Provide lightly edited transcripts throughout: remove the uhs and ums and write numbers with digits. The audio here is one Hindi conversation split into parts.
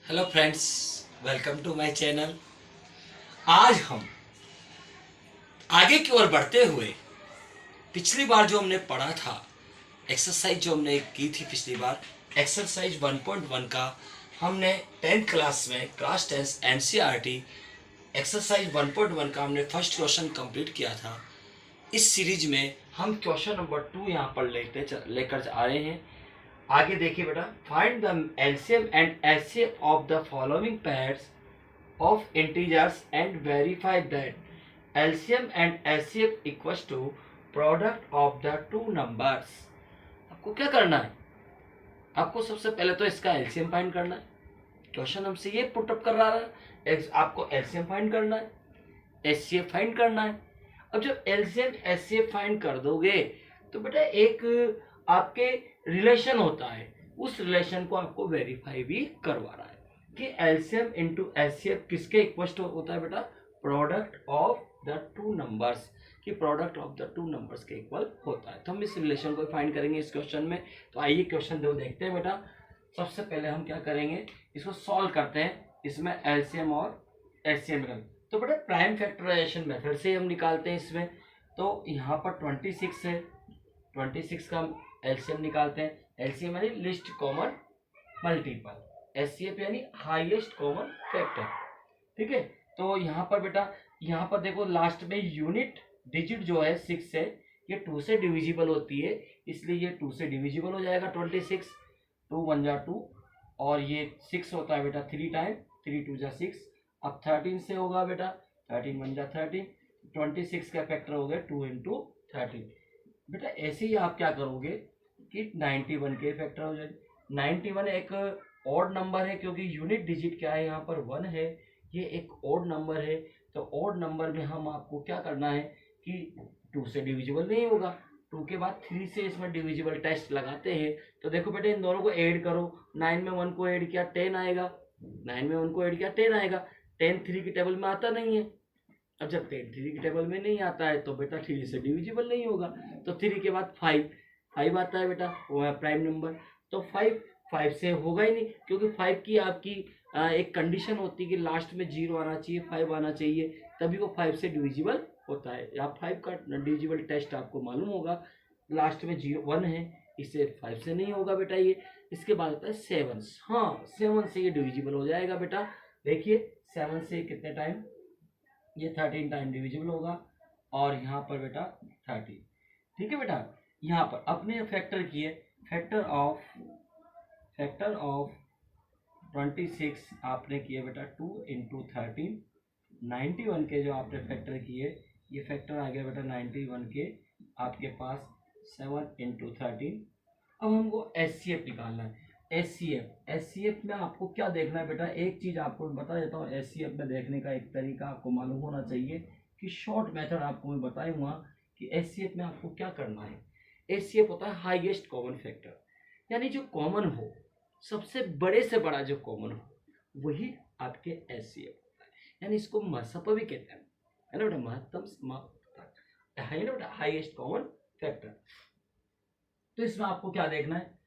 Hello friends, welcome to my channel. आज हम आगे की ओर बढ़ते हुए पिछली बार जो हमने पढ़ा था, एक्सरसाइज जो हमने की थी पिछली बार, एक्सरसाइज 1.1 का हमने 10th क्लास में क्लास 10 एनसीईआरटी एक्सरसाइज 1.1 का हमने फर्स्ट क्वेश्चन कंप्लीट किया था। इस सीरीज में हम क्वेश्चन नंबर 2 यहाँ पर लेकर आ रहे हैं। आगे देखिए बेटा, find the LCM and HCF of the following pairs of integers and verify that LCM and HCF equals to product of the two numbers। आपको क्या करना है? आपको सबसे पहले तो इसका एलसीएम फाइंड करना है। क्वेश्चन हमसे ये पुट अप कर रहा है, आपको एलसीएम फाइंड करना है, एचसीएफ फाइंड करना है। अब जब एलसीएम एचसीएफ फाइंड कर दोगे तो बेटा एक आपके रिलेशन होता है, उस रिलेशन को आपको वेरीफाई भी करवा रहा है कि एलसीएम इंटू एचसीएफ किसके इक्वल होता है बेटा? Product of the two numbers, कि product of the two numbers के इक्वल होता है। तो हम इस रिलेशन को फाइंड करेंगे इस क्वेश्चन में। तो आइए क्वेश्चन दो देखते हैं बेटा। सबसे पहले हम क्या करेंगे, इसको सॉल्व करते हैं। इसमें एलसीएम और एचसीएम का तो बेटा प्राइम फैक्टराइजेशन मेथड से हम निकालते हैं इसमें। तो यहाँ पर 26 है, 26 का हम एलसीएम निकालते हैं। एलसीएम यानी लिस्ट कॉमन मल्टीपल, एचसीएफ यानी हाईएस्ट कॉमन फैक्टर। ठीक है, तो यहाँ पर बेटा, यहाँ पर देखो लास्ट में यूनिट डिजिट जो है 6 है, ये 2 से डिविजिबल होती है, इसलिए ये 2 से डिविजिबल हो जाएगा। 26, 2 1 जा 2, और ये 6 होता है बेटा 3 टाइम, 3 2 जा 6। अब 13 से होगा बेटा, 13 1 जा 13, 26 का फैक्टर हो गया 2 इंटू 13। बेटा ऐसे ही आप क्या करोगे कि 91 के फैक्टर हो जाएंगे। 91 एक ऑड नंबर है, क्योंकि यूनिट डिजिट क्या है यहाँ पर 1 है, ये एक ऑड नंबर है। तो ऑड नंबर में हम आपको क्या करना है कि 2 से डिविजिबल नहीं होगा, 2 के बाद 3 से इसमें डिविजिबल टेस्ट लगाते हैं। तो देखो बेटे इन दोनों को ऐड करो, 9 में 1 को ऐड किया 10 आएगा, 9 में 1 को ऐड किया 10 आएगा। 10 3 की टेबल में आता नहीं है। अब जब 10 3 की टेबल में नहीं आता है तो बेटा 3 से डिविजिबल नहीं होगा। तो 3 के बाद 5 आता है बेटा, वो है प्राइम नंबर। तो 5 से होगा ही नहीं, क्योंकि 5 की आपकी एक कंडीशन होती है कि लास्ट में 0 आना चाहिए, 5 आना चाहिए, तभी वो 5 से डिविजिबल होता है। या 5 का डिविजिबल टेस्ट आपको मालूम होगा, लास्ट में 1 है, इससे 5 से नहीं होगा बेटा ये। इसके बाद होता है 7, हाँ 7 से ये डिविजिबल हो जाएगा बेटा। देखिए 7 से कितने टाइम, ये 13 टाइम डिविजिबल होगा, और यहाँ पर बेटा 30। ठीक है बेटा, यहाँ पर अपने फैक्टर किए, फैक्टर ऑफ 26 आपने किए बेटा 2 इंटू 13। 91 के जो आपने फैक्टर किए, ये फैक्टर आ गया बेटा 91 के आपके पास 7 इंटू 13। अब हमको एचसीएफ निकालना है। एचसीएफ में आपको क्या देखना है बेटा, एक चीज आपको बता देता हूँ। एचसीएफ में देखने का एक तरीका आपको मालूम होना चाहिए, कि शॉर्ट मेथड आपको मैं बताऊंगा कि एचसीएफ में आपको क्या करना है। एचसीएफ होता है हाईएस्ट कॉमन फैक्टर, यानी जो कॉमन हो, सबसे बड़े से बड़ा जो कॉमन हो वही आपके एचसीएफ होता है। यानी इसको मसप भी कहते हैं, है ना बेटा, महत्तम है ना बेटा, हाईएस्ट कॉमन फैक्टर। तो इसमें आपको क्या देखना है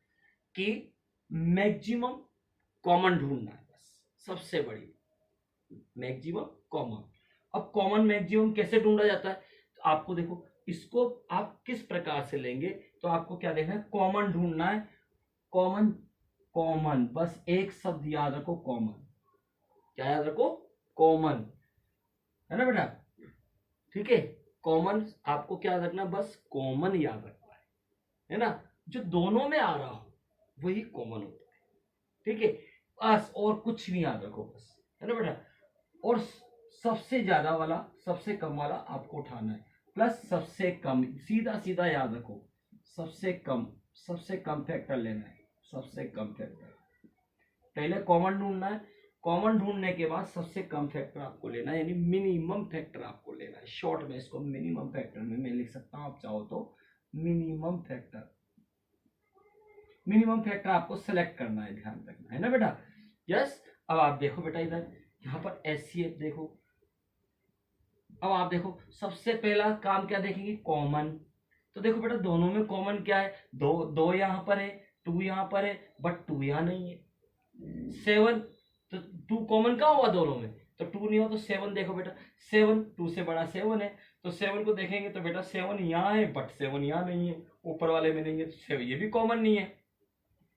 कि मैक्सिमम कॉमन ढूंढना है, बस सबसे बड़ी मैक्सिमम कॉमन। अब कॉमन मैक्सिमम कैसे ढूंढा जाता है, तो आपको देखो इसको आप किस प्रकार से लेंगे। तो आपको क्या देखना है, कॉमन ढूंढना है। कॉमन, कॉमन, बस एक शब्द याद रखो, कॉमन। क्या याद रखो? कॉमन, है ना बेटा। ठीक है, कॉमन आपको क्या रखना, बस कॉमन याद रखना है ना, जो दोनों में आ रहा हो वही कॉमन होता है। ठीक है, बस और कुछ नहीं याद रखो, बस, है ना बेटा। और सबसे ज्यादा वाला, सबसे कम वाला आपको उठाना है, प्लस सबसे कम, सीधा सीधा याद रखो, सबसे कम फैक्टर लेना है, सबसे कम फैक्टर। पहले कॉमन ढूंढना है, कॉमन ढूंढने के बाद सबसे कम फैक्टर आपको लेना है, यानी मिनिमम फैक्टर आपको लेना है। शॉर्ट में इसको मिनिमम फैक्टर में मैं लिख सकता हूं, आप चाहो तो मिनिमम फैक्टर। मिनिमम फैक्टर आपको सेलेक्ट करना है, ध्यान रखना है ना बेटा। यस, अब आप देखो बेटा इधर, यहाँ पर एचसीएफ देखो। अब आप देखो सबसे पहला काम क्या देखेंगे, कॉमन। तो देखो बेटा दोनों में कॉमन क्या है, दो दो यहाँ पर है, 2 यहाँ पर है, बट 2 यहाँ नहीं है। 7 तो 2 कॉमन कहाँ हुआ दोनों में, तो 2 नहीं हुआ तो 7 देखो बेटा, 7 2 से बड़ा 7 है, तो 7 को देखेंगे तो बेटा 7 यहाँ है बट 7 यहाँ नहीं है, ऊपर वाले में नहीं है, तो 7 ये भी कॉमन नहीं है।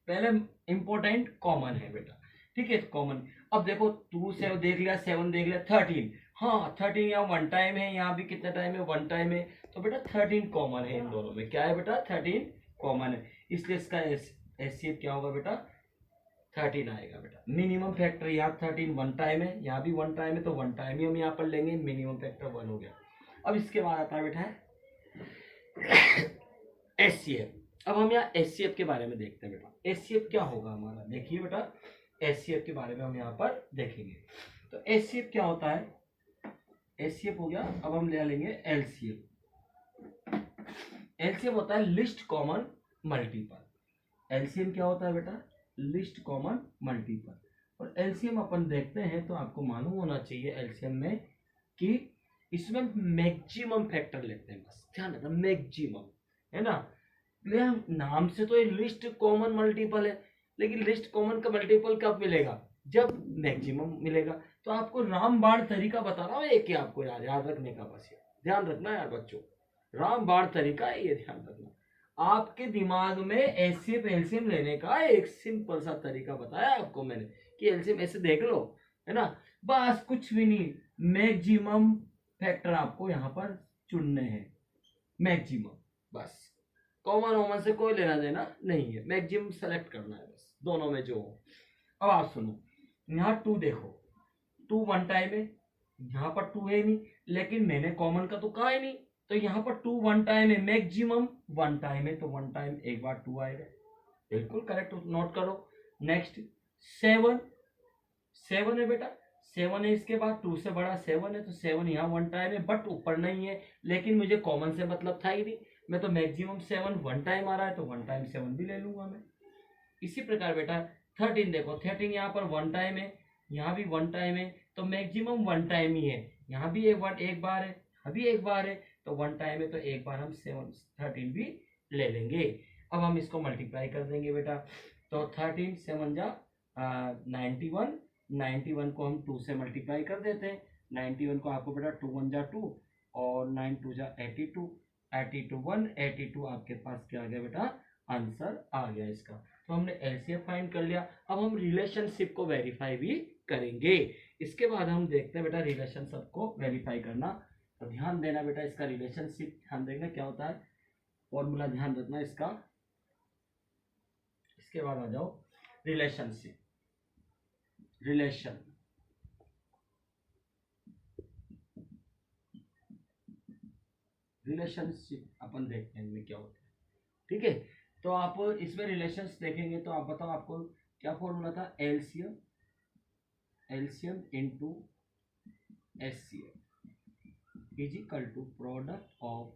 पहले इंपॉर्टेंट कॉमन है बेटा, ठीक है कॉमन। अब देखो 2 से देख लिया, 7 देख लिया, 13, हाँ 13 यहाँ वन टाइम है, यहाँ भी कितना टाइम है, वन टाइम है, तो बेटा 13 कॉमन है इन दोनों में, क्या है बेटा 13 कॉमन है, इसलिए इसका एचसीएफ क्या होगा बेटा 13 आएगा बेटा। मिनिमम फैक्टर यहाँ 13 वन टाइम है, यहाँ भी वन टाइम है, तो वन टाइम ही हम यहाँ पर लेंगे, मिनिमम फैक्टर 1 हो गया। अब इसके बाद आता है बेटा एचसीएफ। अब हम यहाँ एचसीएफ के बारे में देखते हैं बेटा, एचसीएफ क्या होगा हमारा, देखिए बेटा एचसीएफ के बारे में हम यहाँ पर देखेंगे। तो एचसीएफ क्या होता है, एचसीएफ हो गया। अब हम ले लेंगे एलसीएम। एलसीएम होता है लिस्ट कॉमन मल्टीपल। एलसीएम क्या होता है बेटा, लिस्ट कॉमन मल्टीपल। और एलसीएम अपन देखते हैं तो आपको मालूम होना चाहिए एलसीएम में कि इसमें मैक्सिमम फैक्टर लेते हैं, बस ध्यान रखना मैक्सिमम, है ना। नाम से तो ये लिस्ट कॉमन मल्टीपल है, लेकिन लिस्ट कॉमन का मल्टीपल कब मिलेगा, जब मैक्सिमम मिलेगा। तो आपको रामबाण तरीका बता रहा हूँ एक ही, आपको याद रखने का, बस ध्यान रखना यार बच्चों, रामबाण तरीका है ये, ध्यान रखना। आपके दिमाग में एचसीएफ एलसीएम लेने का एक सिंपल सा तरीका बताया आपको मैंने कि एलसीएम ऐसे देख लो, है ना, बस कुछ भी नहीं, मैक्सिमम फैक्टर आपको यहाँ पर चुनने हैं, मैक्सिमम, बस कॉमन वॉमन से कोई लेना देना नहीं है, मैक्सिमम सेलेक्ट करना है बस, दोनों में जो हो। अब आप सुनो, यहाँ 2 देखो, 2 वन टाइम है, यहाँ पर 2 है नहीं, लेकिन मैंने कॉमन का तो कहा ही नहीं, तो यहाँ पर 2 वन टाइम है, मैक्सिमम वन टाइम है, तो वन टाइम एक बार 2 आएगा, बिल्कुल करेक्ट, नोट करो। नेक्स्ट 7, 7 है बेटा, 7 है, इसके बाद 2 से बड़ा 7 है, तो 7 यहाँ वन टाइम है बट ऊपर नहीं है, लेकिन मुझे कॉमन से मतलब था ही नहीं, मैं तो मैक्सिमम 7 वन टाइम आ रहा है तो वन टाइम 7 भी ले लूंगा मैं। इसी प्रकार बेटा 13 देखो, 13 यहाँ पर वन टाइम है, यहाँ भी वन टाइम है, तो मैक्सिमम वन टाइम ही है, यहाँ भी एक बार है, अभी एक बार है, तो वन टाइम है, तो एक बार हम 13 भी ले लेंगे। अब हम इसको मल्टीप्लाई कर देंगे बेटा, तो 13 7 जा 91, 91 को हम 2 से मल्टीप्लाई कर देते हैं, 91 को आपको बेटा 2 1 जा 2 और 9 2 जा 82, 82 182 आपके पास क्या आ गया बेटा, आंसर आ गया इसका। तो हमने एलसीएम फाइंड कर लिया। अब हम रिलेशनशिप को वेरीफाई भी करेंगे, इसके बाद हम देखते हैं बेटा रिलेशनशिप को वेरीफाई करना। तो ध्यान देना बेटा, इसका रिलेशनशिप ध्यान देखना क्या होता है, फॉर्मूला ध्यान रखना इसका। इसके बाद आ जाओ रिलेशनशिप, रिलेशनशिप अपन देखते हैं इनमें क्या होता है, ठीक है। तो आप इसमें रिलेशंस देखेंगे तो आप बताओ आपको क्या फॉर्मूला था, LCM, LCM into HCF is equal to product of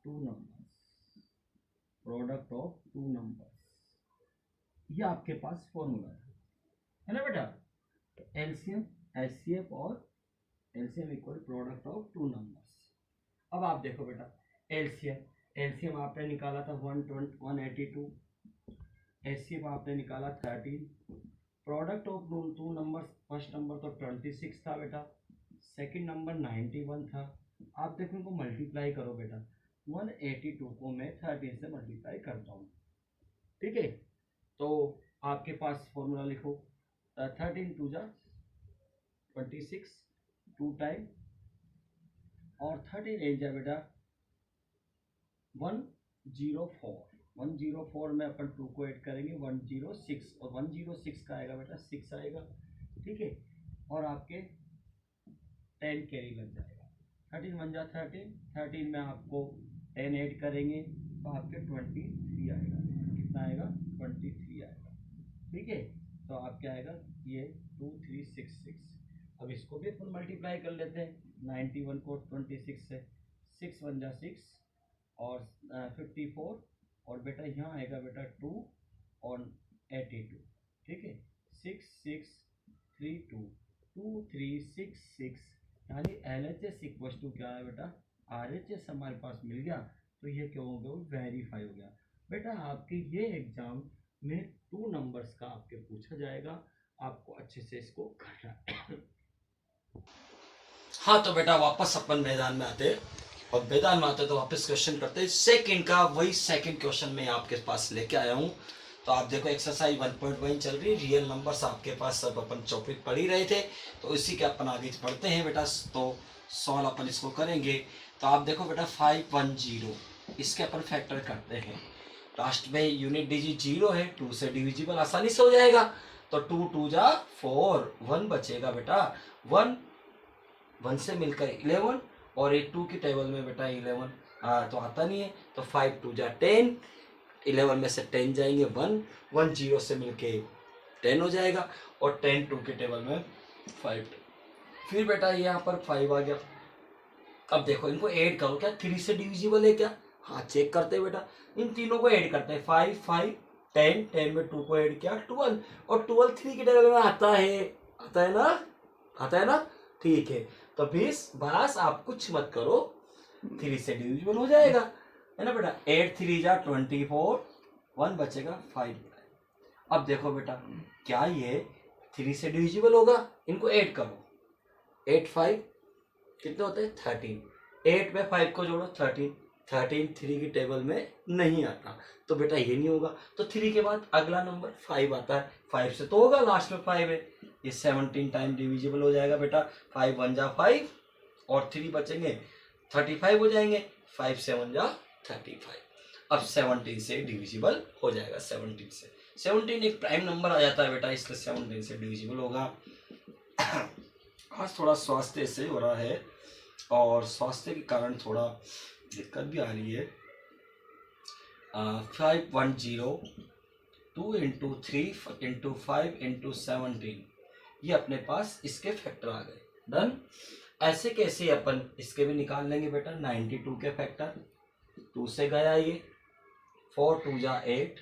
two numbers, product of two numbers, ये आपके पास फॉर्मूला है ना बेटा। एलसीएम एचसीएफ और LCM equal product of two numbers. अब आप देखो बेटा एलसीएम, एलसीएम आपने निकाला था 182, एचसीएफ आपने निकाला 13, product of two numbers, first number तो 26 था बेटा, सेकंड नंबर 91 था। आप देखो इनको मल्टीप्लाई करो बेटा, 182 को मैं 13 से मल्टीप्लाई करता हूँ, ठीक है। तो आपके पास फॉर्मूला लिखो, 13 2 जा 26 टू टाइम और 13 8 जा बेटा 104, 104 में अपन 2 को ऐड करेंगे 106 और 106 का आएगा बेटा 6 आएगा, ठीक है। और आपके 10 कैरी लग जाएगा, 13 1 जा 13, 13 में आपको 10 ऐड करेंगे तो आपके 23 आएगा, कितना आएगा 23 आएगा, ठीक है। तो आप क्या आएगा ये 2366। अब इसको भी अपन मल्टीप्लाई कर लेते हैं, 91 को 26 से, 6 1 जा 6 और 54 और बेटा यहाँ आएगा बेटा 2 और 82, ठीक है। 6 6 3 2 2 3 6 6, यानी LHS इक्वल टू क्या है बेटा RHS हमारे पास मिल गया। तो ये क्या हो गया, वेरीफाई हो गया बेटा। आपके ये एग्जाम में 2 नंबर्स का आपके पूछा जाएगा, आपको अच्छे से इसको करना है। हाँ तो बेटा वापस अपन मैदान में आते हैं, और मैदान में आते तो वापस क्वेश्चन करते हैं। सेकंड का वही सेकंड क्वेश्चन मैं आपके पास लेके आया हूँ। तो आप देखो एक्सरसाइज 1.1 चल रही है, रियल नंबर्स आपके पास सब अपन टॉपिक पढ़ ही रहे थे, तो इसी के अपन आगे पढ़ते हैं बेटा। तो सॉल्व अपन इसको करेंगे। तो आप देखो बेटा 510, इसके अपन फैक्टर करते हैं। लास्ट में यूनिट डिजिट 0 है, 2 से डिविजिबल आसानी से हो जाएगा। तो 2 2 जा 4, 1 बचेगा बेटा, 1 से मिलकर 11, और ये 2 की टेबल में बेटा 11 तो आता नहीं है। तो 5 2 जा 10, 11 में से 10 जाएंगे 1, 1 0 से मिलके 10 हो जाएगा, और 10 2 के टेबल में 5। फिर बेटा यहाँ पर 5 आ गया। अब देखो इनको ऐड करो, क्या 3 से डिविजिबल है क्या? हाँ चेक करते हैं बेटा, इन तीनों को ऐड करते हैं। 5 5 10, 10 में 2 को ऐड किया 12, और 12 3 के टेबल में आता है, आता है ना, आता है ना, ठीक है। तो बस आप कुछ मत करो, 3 से डिविजिबल हो जाएगा, है ना बेटा। 8 3 जा 24, 1 बचेगा 5। अब देखो बेटा क्या ये 3 से डिविजिबल होगा, इनको ऐड करो। 8 5 कितने होते हैं 13, 8 में 5 को जोड़ो 13, 13 3 की टेबल में नहीं आता, तो बेटा ये नहीं होगा। तो 3 के बाद अगला नंबर 5 आता है, 5 से तो होगा, लास्ट में 5 है, ये 17 टाइम डिविजिबल हो जाएगा बेटा। 5 1 जा 5, और 3 बचेंगे 35 हो जाएंगे, 5 7 जा 35। अब 17 से डिविजिबल हो जाएगा, 17 से 17 एक प्राइम नंबर आ जाता है बेटा, इसलिए 17 से डिविजिबल होगा। आज थोड़ा स्वास्थ्य से हो रहा है, और स्वास्थ्य के कारण थोड़ा दिक्कत भी आ रही है। 510, 2 इंटू 3 इंटू 5 इंटू 17, ये अपने पास इसके फैक्टर आ गए। डन। ऐसे कैसे अपन इसके भी निकाल लेंगे बेटा। 92 के फैक्टर, 2 से गया ये, 4 2 जा 8,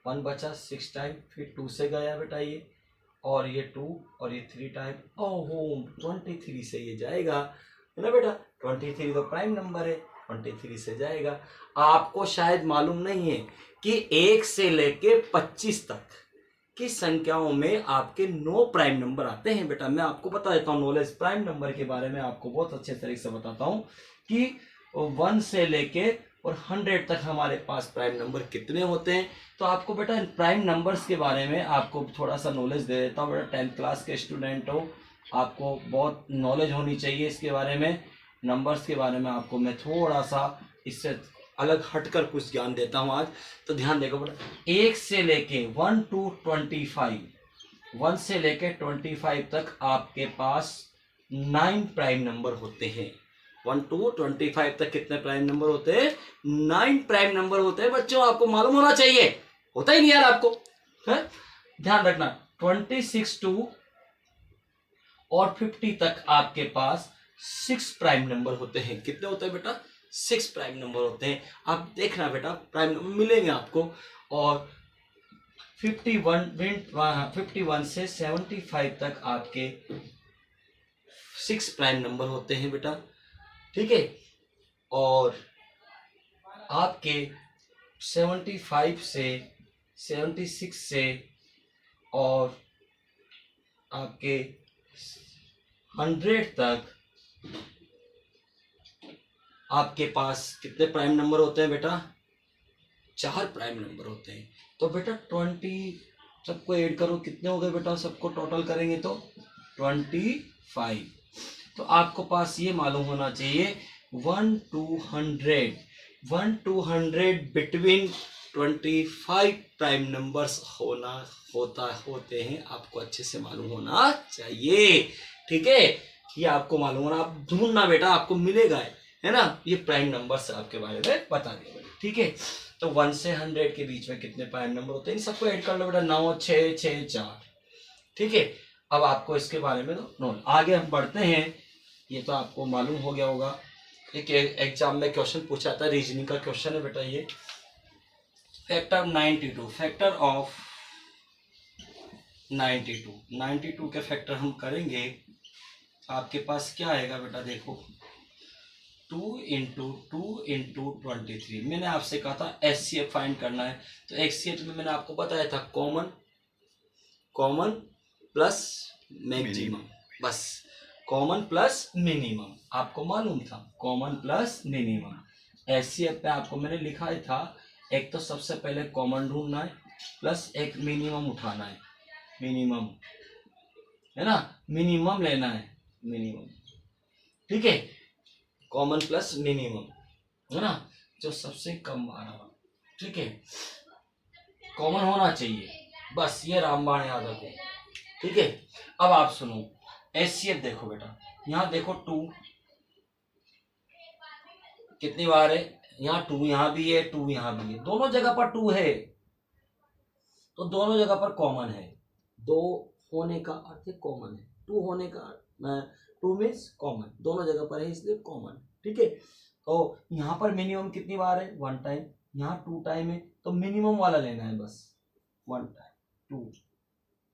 1 बचा 6 टाइम, फिर 2 से गया बेटा ये, और ये 2 और ये 3 टाइम, ओहो 23 से ये जाएगा, है ना बेटा। 23 तो प्राइम नंबर है, 23 से जाएगा। आपको शायद मालूम नहीं है कि 1 से लेके 25 तक की संख्याओं में आपके 9 प्राइम नंबर आते हैं बेटा। मैं आपको बता देता हूँ नॉलेज प्राइम नंबर के बारे में, आपको बहुत अच्छे तरीके से बताता हूँ कि 1 से लेके और 100 तक हमारे पास प्राइम नंबर कितने होते हैं। तो आपको बेटा प्राइम नंबर्स के बारे में आपको थोड़ा सा नॉलेज दे देता हूँ बेटा। 10th क्लास के स्टूडेंट हो, आपको बहुत नॉलेज होनी चाहिए इसके बारे में, नंबर्स के बारे में। आपको मैं थोड़ा सा इससे अलग हटकर कुछ ज्ञान देता हूँ आज, तो ध्यान देखो बेटा। 1 से लेके 1 to 25, 1 से लेके 25 तक आपके पास 9 प्राइम नंबर होते हैं। 1 to 25 तक कितने प्राइम नंबर होते हैं? 9 प्राइम नंबर होते हैं बच्चों, आपको मालूम होना चाहिए, होता ही नहीं यार आपको, है? ध्यान रखना। 26 to और 50 तक आपके पास 6 प्राइम नंबर होते हैं। कितने होते हैं बेटा? 6 प्राइम नंबर होते हैं। आप देखना बेटा प्राइम नंबर मिलेंगे आपको। और 51 से 75 तक आपके 6 प्राइम नंबर होते हैं बेटा, ठीक है। और आपके 75 से 76 से और आपके 100 तक आपके पास कितने प्राइम नंबर होते हैं बेटा? 4 प्राइम नंबर होते हैं। तो बेटा 20 सबको ऐड करो, कितने हो गए बेटा? सबको टोटल करेंगे तो 25। तो आपको पास ये मालूम होना चाहिए 1 to 100 बिटवीन 25 प्राइम नंबर्स होते हैं, आपको अच्छे से मालूम होना चाहिए, ठीक है। ये आपको मालूम होना, आप ढूंढना बेटा, आपको मिलेगा, है ना। ये प्राइम नंबर्स आपके बारे में बता दिया, ठीक है। तो 1 से 100 के बीच में कितने प्राइम नंबर होते हैं, इन सबको ऐड कर लो बेटा। 9 6 6 4, ठीक है। अब आपको इसके बारे में तो आगे हम बढ़ते हैं। ये तो आपको मालूम हो गया होगा, एक एग्जाम में क्वेश्चन पूछा था, रीजनिंग का क्वेश्चन है बेटा ये। फैक्टर 92, फैक्टर ऑफ 92 के फैक्टर हम करेंगे। आपके पास क्या आएगा बेटा? देखो 2 × 23। मैंने आपसे कहा था HCF फाइंड करना है, तो HCF में मैंने आपको बताया था कॉमन प्लस मैक्सिमम, बस कॉमन प्लस मिनिमम आपको मालूम था, कॉमन प्लस मिनिमम। HCF पे आपको मैंने लिखा ही था, एक तो सबसे पहले कॉमन ढूंढना है प्लस एक मिनिमम उठाना है, मिनिमम है ना, मिनिमम लेना है, मिनिमम, ठीक है, कॉमन प्लस मिनिमम है ना, जो सबसे कम आ रहा, ठीक है, कॉमन होना चाहिए, बस ये रामबाण याद रखो, ठीक है। अब आप सुनो, HCF देखो बेटा, यहाँ देखो 2 कितनी बार है, यहाँ 2 यहाँ भी है, 2 यहाँ भी है, दोनों जगह पर 2 है, तो दोनों जगह पर कॉमन है, 2 होने का अर्थ कॉमन है, 2 होने का 2 मीन्स कॉमन, दोनों जगह पर है इसलिए कॉमन, ठीक है। तो यहाँ पर मिनिमम कितनी बार है, 1 टाइम, यहाँ 2 टाइम है, तो मिनिमम वाला लेना है बस, 1 टाइम 2,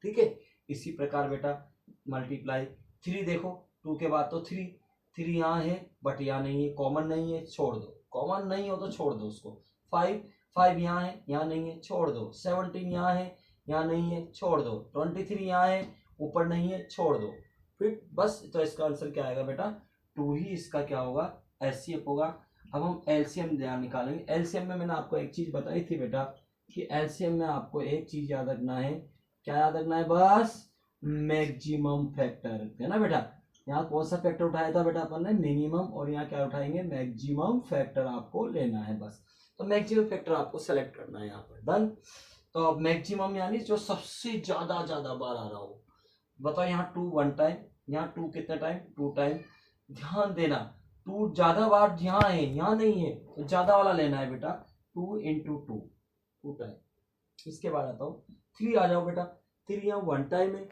ठीक है। इसी प्रकार बेटा मल्टीप्लाई 3 देखो, 2 के बाद तो 3 यहाँ है बट यहाँ नहीं है, कॉमन नहीं है, छोड़ दो, कॉमन नहीं हो तो छोड़ दो उसको। 5 यहाँ है, यहाँ नहीं है, छोड़ दो। 17 यहाँ है, यहाँ नहीं है, छोड़ दो। 23 यहाँ है, ऊपर नहीं है, छोड़ दो। फिर बस, तो इसका आंसर क्या आएगा बेटा, 2 ही इसका क्या होगा, HCF होगा। अब हम LCM निकालेंगे। LCM में मैंने आपको एक चीज बताई थी बेटा, कि LCM में आपको एक चीज याद रखना है, क्या याद रखना है, बस मैक्सिमम फैक्टर, है ना बेटा। यहाँ कौन सा फैक्टर उठाया था बेटा अपन ने, मिनिमम, और यहाँ क्या उठाएंगे, मैक्सिमम फैक्टर आपको लेना है बस। तो मैक्सिमम फैक्टर आपको सेलेक्ट करना है यहाँ पर, डन। तो अब मैक्सिमम यानी जो सबसे ज्यादा बार आ रहा हो। बताओ, यहाँ 2 1 टाइम, यहाँ 2 कितने टाइम, 2 टाइम। ध्यान देना, 2 ज्यादा बार यहाँ है, यहाँ नहीं है, तो ज्यादा वाला लेना है बेटा, 2 × 2 टाइम। इसके बाद आता हूँ 3, आ जाओ बेटा। 3 यहाँ 1 टाइम है,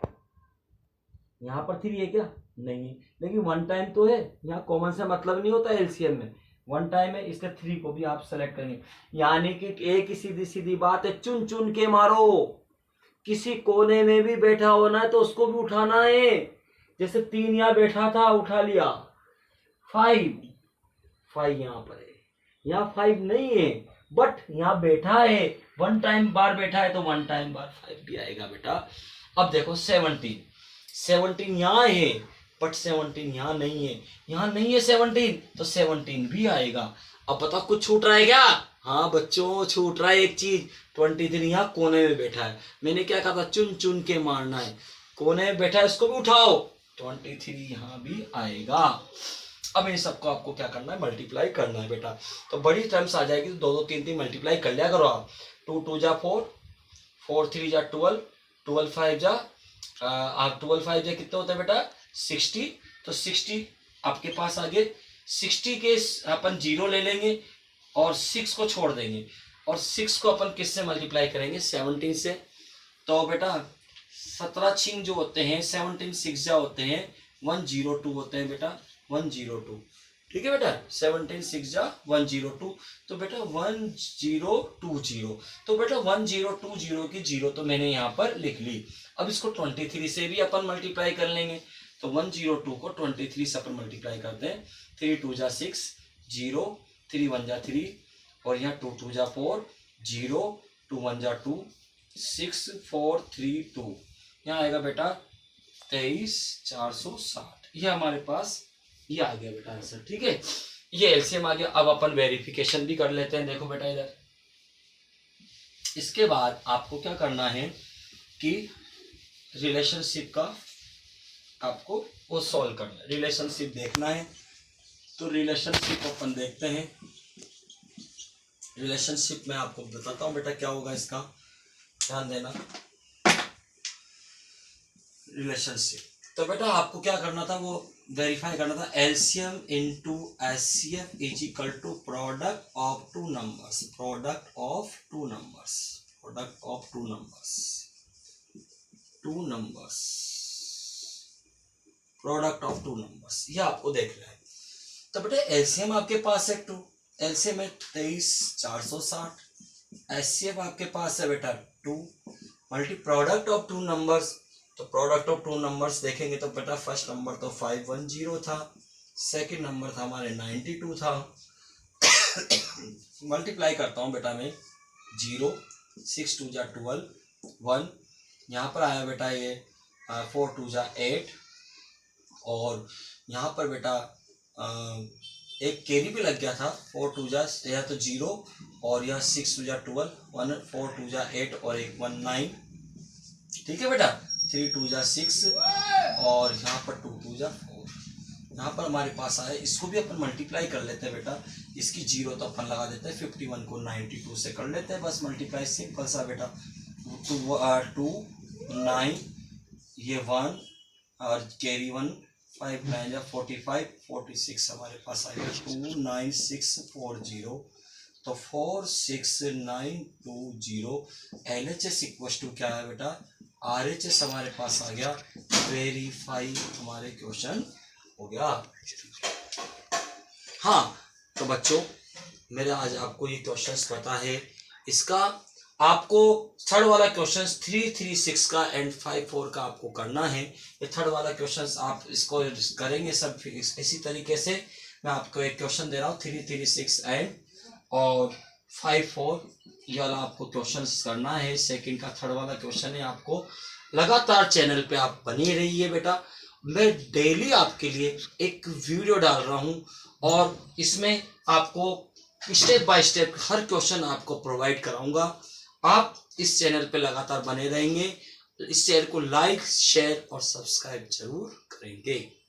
यहाँ पर 3 है क्या, नहीं है, लेकिन 1 टाइम तो है, यहाँ कॉमन से मतलब नहीं होता LCM में, 1 टाइम है, इसलिए 3 को भी आप सेलेक्ट करेंगे। यानी कि एक ही सीधी सीधी बात है, चुन चुन के मारो, किसी कोने में भी बैठा होना है तो उसको भी उठाना है। जैसे 3 यहाँ बैठा था, उठा लिया। 5 यहाँ पर है, यहाँ 5 नहीं है, बट यहाँ बैठा है, 1 टाइम बार बैठा है, तो 1 टाइम बार 5 भी आएगा बेटा। अब देखो 17 यहाँ है, बट 17 यहाँ नहीं है, यहाँ नहीं है 17, तो 17 भी आएगा। अब बताओ कुछ छूट रहा है क्या, हाँ बच्चों छूट रहा है एक चीज, 23 यहाँ कोने में बैठा है। मैंने क्या कहा था, चुन चुन के मारना है, कोने में बैठा है उसको भी उठाओ, 23 यहाँ भी आएगा। अब इन सबको आपको क्या करना है, मल्टीप्लाई करना है बेटा। तो बड़ी टर्म्स आ जाएगी, तो 2 3 मल्टीप्लाई कर लिया करो आप। 2 2 जा 4, 4 3 जा 12, 12 5 जा आप 12 5 जा कितने होते हैं बेटा, 60। तो 60 आपके पास आ गए। 60 के अपन 0 ले लेंगे और 6 को छोड़ देंगे, और 6 को अपन किससे मल्टीप्लाई करेंगे, 17 से। तो बेटा 17 छिंग जो होते हैं, 17 6 जा होते हैं, 102 होते हैं बेटा, 102, ठीक है बेटा। 17 6 जा 102, तो बेटा 1020। तो बेटा 1020 की 0 तो मैंने यहाँ पर लिख ली। अब इसको 23 से भी अपन मल्टीप्लाई कर लेंगे, तो 102 को 23 से अपन मल्टीप्लाई करते हैं। 3 2 जा 6, 0, 3 1 जा 3, और यहाँ 2 2 जा 4, 0, 2 1 जा 2, 6 4 3 2, यहाँ आएगा बेटा 23460। ये हमारे पास ये आ गया बेटा आंसर, ठीक है। ये एलसीएम आ गया। अब अपन वेरिफिकेशन भी कर लेते हैं। देखो बेटा इधर, इसके बाद आपको क्या करना है कि रिलेशनशिप का आपको वो सॉल्व करना है, रिलेशनशिप देखना है। तो रिलेशनशिप अपन देखते हैं। रिलेशनशिप में आपको बताता हूं बेटा क्या होगा इसका, ध्यान देना। रिलेशनशिप, तो बेटा आपको क्या करना था, वो वेरीफाई करना था। LCM into HCF is equal to product of two numbers, product of two numbers, product of two numbers, two numbers, product of two numbers, ये आपको देख रहा है। तो बेटा एलसीएम आपके पास है 2, एलसीएम है 23460, एचसीएफ आपके पास है बेटा 2, multi product of two numbers. तो प्रोडक्ट ऑफ टू नंबर्स देखेंगे तो बेटा फर्स्ट नंबर तो 510 था, सेकंड नंबर था हमारे 92 था। मल्टीप्लाई करता हूँ बेटा मैं, 0, 6 2 जा 12, 1, यहाँ पर आया बेटा ये 4 2 जा 8, और यहाँ पर बेटा एक कैरी भी लग गया था, 4 2 जा, यह तो 0 और यह 6 2 जा 12, 1 4 2 जा 8 और एक 1 9, ठीक है बेटा। 3 2 जा 6 और यहाँ पर 2 2 जा 4, यहाँ पर हमारे पास आया। इसको भी अपन मल्टीप्लाई कर लेते हैं बेटा, इसकी 0 तो अपन लगा देते हैं, 51 को 92 से कर लेते हैं, बस मल्टीप्लाई सिंपल सा बेटा। 2 9, ये 1 और कैरी 1, 5 9 जा 45, 46 हमारे पास आएगा 29640, तो 46920। LHS इक्वल टू क्या है बेटा, RHS हमारे पास आ गया। वेरीफाई हमारे क्वेश्चन हो गया। हाँ तो बच्चों, मेरा आज आपको ये क्वेश्चंस पता है। इसका आपको थर्ड वाला क्वेश्चंस 336 का एंड 54 का आपको करना है। ये थर्ड वाला क्वेश्चंस आप इसको करेंगे सब इसी तरीके से। मैं आपको एक क्वेश्चन दे रहा हूँ 336 एंड और 54, ये वाला आपको क्वेश्चंस करना है। सेकंड का थर्ड वाला क्वेश्चन है। आपको लगातार चैनल पे आप बने रहिए बेटा। मैं डेली आपके लिए एक वीडियो डाल रहा हूँ और इसमें आपको step by step her question आपको प्रोवाइड कराऊंगा। आप इस चैनल पे लगातार बने रहेंगे। इस चैनल को लाइक, शेयर और सब्सक्राइब जरूर करेंगे।